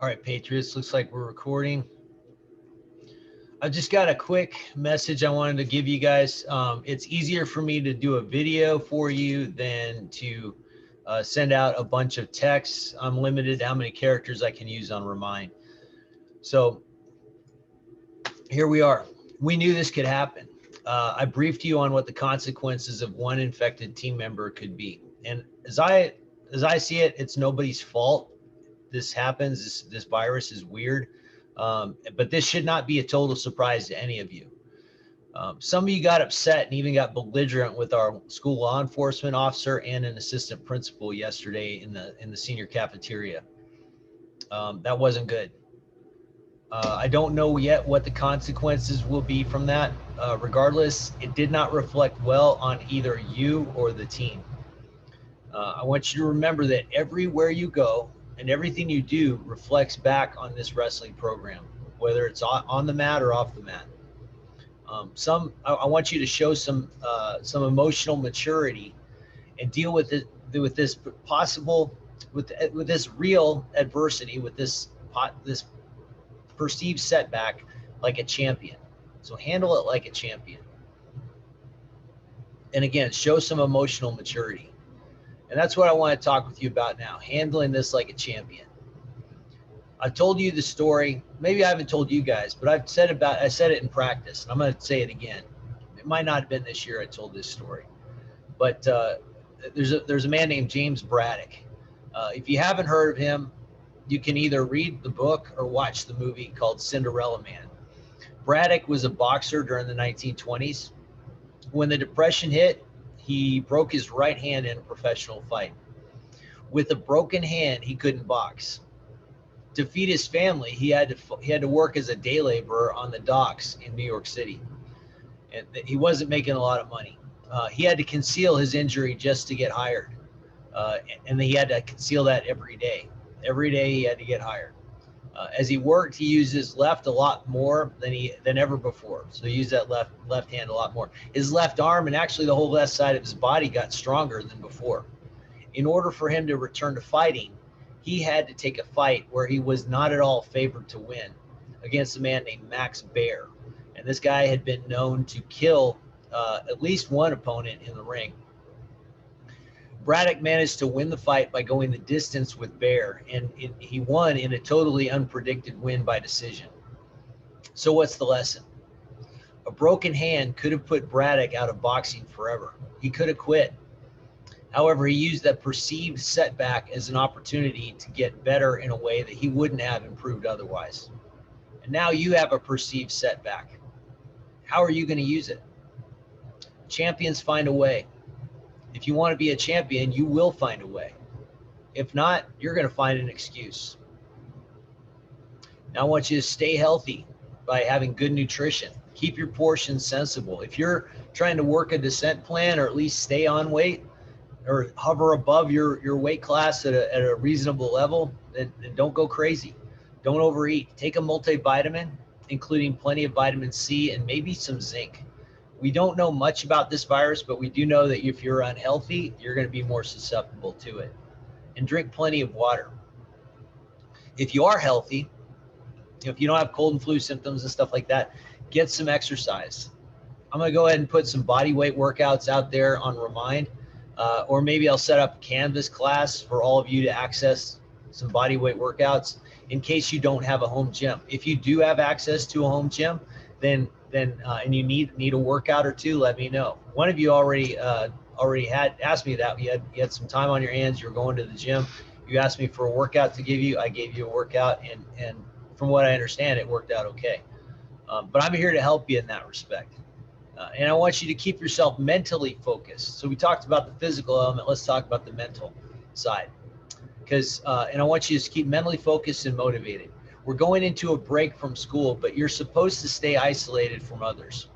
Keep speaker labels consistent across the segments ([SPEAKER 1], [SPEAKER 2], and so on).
[SPEAKER 1] All right, Patriots, looks like we're recording. I've just got a quick message I wanted to give you guys. It's easier for me to do a video for you than to send out a bunch of texts. I'm limited to how many characters I can use on Remind. So here we are. We knew this could happen. I briefed you on what the consequences of one infected team member could be. And as I see it, it's nobody's fault. This happens. This virus is weird. But this should not be a total surprise to any of you. Some of you got upset and even got belligerent with our school law enforcement officer and an assistant principal yesterday in the senior cafeteria. That wasn't good. I don't know yet what the consequences will be from that. Regardless, it did not reflect well on either you or the team. I want you to remember that everywhere you go and everything you do reflects back on this wrestling program, whether it's on the mat or off the mat. I want you to show some emotional maturity and deal with it with this possible with this real adversity, with this perceived setback like a champion. So handle it like a champion. And again, show some emotional maturity. And that's what I want to talk with you about now, handling this like a champion. I've told you the story. Maybe I haven't told you guys, but I said it in practice, and I'm going to say it again. It might not have been this year I told this story, but there's a man named James Braddock. If you haven't heard of him, you can either read the book or watch the movie called Cinderella Man. Braddock was a boxer during the 1920s. When the Depression hit, he broke his right hand in a professional fight. With a broken hand, he couldn't box. To feed his family, he had to work as a day laborer on the docks in New York City, and he wasn't making a lot of money. He had to conceal his injury just to get hired, and he had to conceal that every day. Every day he had to get hired. As he worked, he used his left a lot more than ever before. So he used that left hand a lot more. His left arm and actually the whole left side of his body got stronger than before. In order for him to return to fighting, he had to take a fight where he was not at all favored to win against a man named Max Baer. And this guy had been known to kill at least one opponent in the ring. Braddock managed to win the fight by going the distance with Baer, and he won in a totally unpredicted win by decision. So what's the lesson? A broken hand could have put Braddock out of boxing forever. He could have quit. However, he used that perceived setback as an opportunity to get better in a way that he wouldn't have improved otherwise. And now you have a perceived setback. How are you going to use it? Champions find a way. If you want to be a champion, you will find a way. If not, you're going to find an excuse. Now I want you to stay healthy by having good nutrition. Keep your portions sensible. If you're trying to work a descent plan or at least stay on weight or hover above your weight class at a reasonable level, then don't go crazy. Don't overeat. Take a multivitamin, including plenty of vitamin C and maybe some zinc. We don't know much about this virus, but we do know that if you're unhealthy, you're going to be more susceptible to it. And drink plenty of water. If you are healthy, if you don't have cold and flu symptoms and stuff like that, get some exercise. I'm going to go ahead and put some body weight workouts out there on Remind, or maybe I'll set up a Canvas class for all of you to access some body weight workouts in case you don't have a home gym. If you do have access to a home gym, then and you need a workout or two, let me know. One of you already had asked me that. You had some time on your hands. You were going to the gym. You asked me for a workout to give you. I gave you a workout, and from what I understand, it worked out okay. But I'm here to help you in that respect. And I want you to keep yourself mentally focused. So we talked about the physical element. Let's talk about the mental side. And I want you to keep mentally focused and motivated. We're going into a break from school, but you're supposed to stay isolated from others.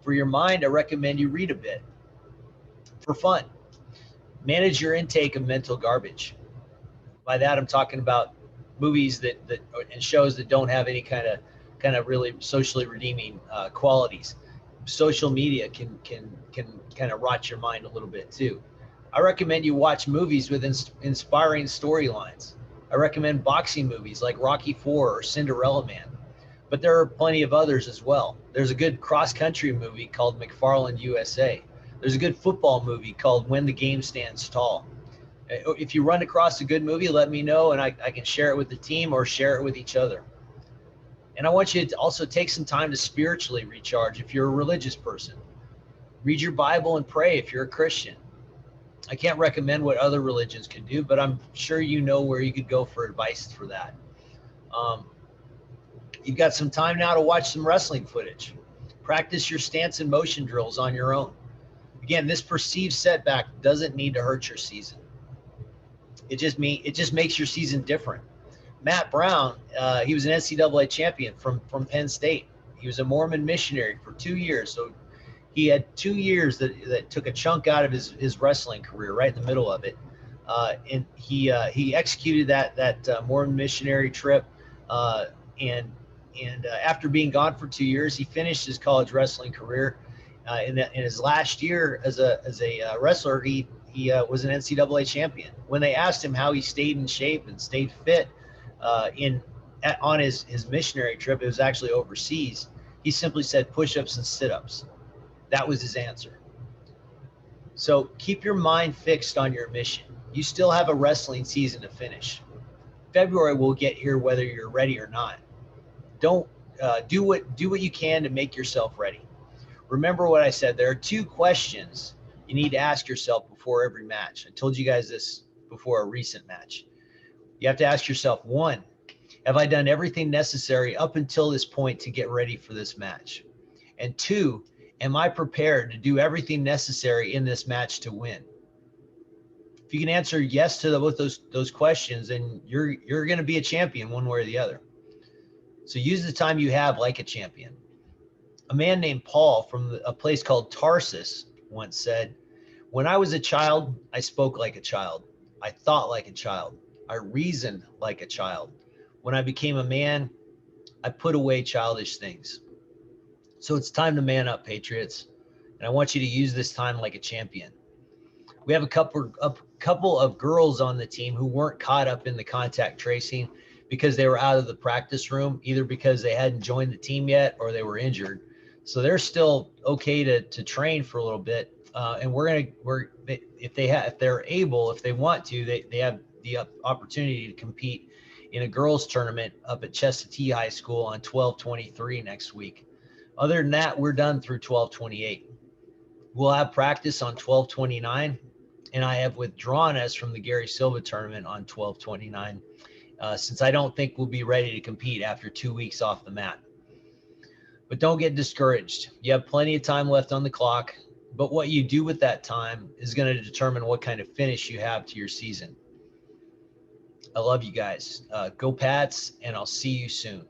[SPEAKER 1] For your mind, I recommend you read a bit. For fun, manage your intake of mental garbage. By that, I'm talking about movies that and shows that don't have any kind of really socially redeeming qualities. Social media can kind of rot your mind a little bit too. I recommend you watch movies with inspiring storylines. I recommend boxing movies like Rocky IV or Cinderella Man. But there are plenty of others as well. There's a good cross-country movie called McFarland USA. There's a good football movie called When the Game Stands Tall. If you run across a good movie, let me know, and I can share it with the team or share it with each other. And I want you to also take some time to spiritually recharge if you're a religious person. Read your Bible and pray if you're a Christian. I can't recommend what other religions can do, but I'm sure you know where you could go for advice for that. You've got some time now to watch some wrestling footage. Practice your stance and motion drills on your own. Again, this perceived setback doesn't need to hurt your season. It just makes your season different. Matt Brown, he was an NCAA champion from Penn State. He was a Mormon missionary for 2 years. So he had 2 years that took a chunk out of his wrestling career, right in the middle of it. And he executed that Mormon missionary trip. And after being gone for 2 years, he finished his college wrestling career. In his last year as a wrestler, he was an NCAA champion. When they asked him how he stayed in shape and stayed fit on his missionary trip, it was actually overseas. He simply said push-ups and sit-ups. That was his answer. So keep your mind fixed on your mission. You still have a wrestling season to finish. February will get here whether you're ready or not. Don't do what you can to make yourself ready. Remember what I said. There are 2 questions you need to ask yourself before every match. I told you guys this before a recent match. You have to ask yourself, 1, have I done everything necessary up until this point to get ready for this match? And 2, am I prepared to do everything necessary in this match to win? If you can answer yes to both those questions, then you're going to be a champion one way or the other. So use the time you have like a champion. A man named Paul from a place called Tarsus once said, "When I was a child, I spoke like a child. I thought like a child. I reasoned like a child. When I became a man, I put away childish things." So it's time to man up, Patriots. And I want you to use this time like a champion. We have a couple of girls on the team who weren't caught up in the contact tracing because they were out of the practice room, either because they hadn't joined the team yet or they were injured. So they're still okay to train for a little bit. And if they want to, they have the opportunity to compete in a girls tournament up at Chestatee High School on 12/23 next week. Other than that, we're done through 12/28. We'll have practice on 12/29, and I have withdrawn us from the Gary Silva tournament on 12/29, since I don't think we'll be ready to compete after 2 weeks off the mat. But don't get discouraged. You have plenty of time left on the clock, but what you do with that time is going to determine what kind of finish you have to your season. I love you guys. Go Pats, and I'll see you soon.